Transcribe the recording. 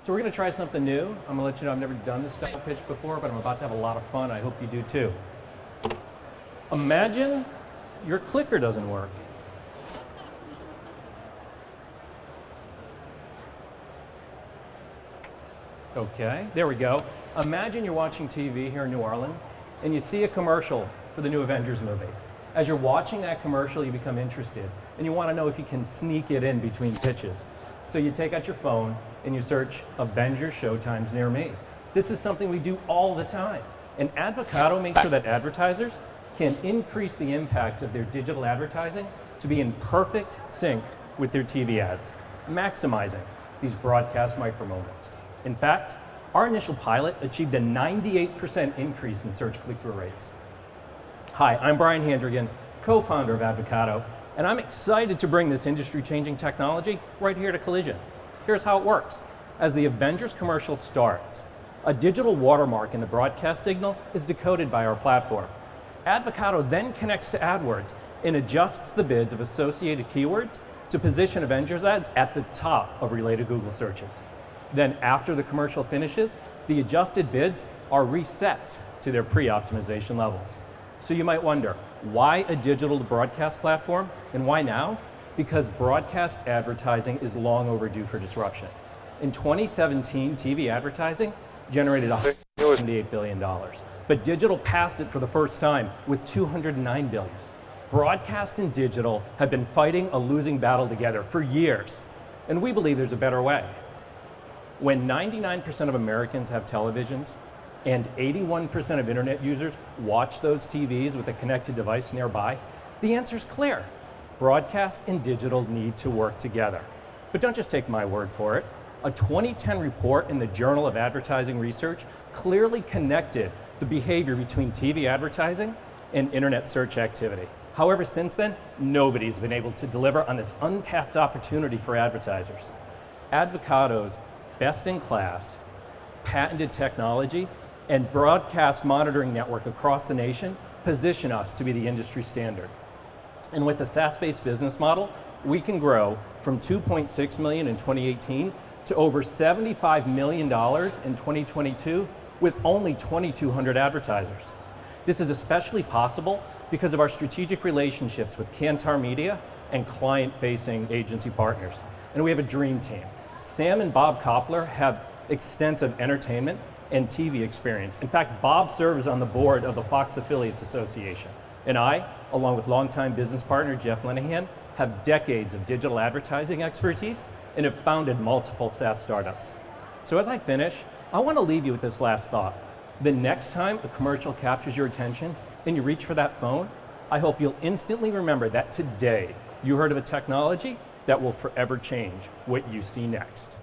So we're going to try something new. I'm going to let you know I've never done this style pitch before, but I'm about to have a lot of fun. I hope you do too. Imagine your clicker doesn't work. Okay, there we go. Imagine you're watching TV here in New Orleans and you see a commercial for the new Avengers movie. As you're watching that commercial, you become interested and you want to know if you can sneak it in between pitches. So you take out your phone and you search Avengers showtimes near me. This is something we do all the time. And Advocado makes sure that advertisers can increase the impact of their digital advertising to be in perfect sync with their TV ads, maximizing these broadcast micro moments. In fact, our initial pilot achieved a 98% increase in search click-through rates. Hi, I'm Brian Handrigan, co-founder of Advocado, and I'm excited to bring this industry-changing technology right here to Collision. Here's how it works. As the Avengers commercial starts, a digital watermark in the broadcast signal is decoded by our platform. Advocado then connects to AdWords and adjusts the bids of associated keywords to position Avengers ads at the top of related Google searches. Then after the commercial finishes, the adjusted bids are reset to their pre-optimization levels. So you might wonder, why a digital broadcast platform and why now? Because broadcast advertising is long overdue for disruption. In 2017, TV advertising generated $178 billion, but digital passed it for the first time with $209 billion. Broadcast and digital have been fighting a losing battle together for years, and we believe there's a better way. When 99% of Americans have televisions and 81% of internet users watch those TVs with a connected device nearby, the answer is clear. Broadcast and digital need to work together. But don't just take my word for it. A 2010 report in the Journal of Advertising Research clearly connected the behavior between TV advertising and internet search activity. However, since then, nobody's been able to deliver on this untapped opportunity for advertisers. Advocado's best-in-class, patented technology, and broadcast monitoring network across the nation position us to be the industry standard. And with a SaaS-based business model, we can grow from $2.6 million in 2018 to over $75 million in 2022 with only 2,200 advertisers. This is especially possible because of our strategic relationships with Kantar Media and client-facing agency partners. And we have a dream team. Sam and Bob Koppler have extensive entertainment and TV experience. In fact, Bob serves on the board of the Fox Affiliates Association. And I, along with longtime business partner Jeff Linehan, have decades of digital advertising expertise and have founded multiple SaaS startups. So as I finish, I want to leave you with this last thought. The next time a commercial captures your attention and you reach for that phone, I hope you'll instantly remember that today you heard of a technology that will forever change what you see next.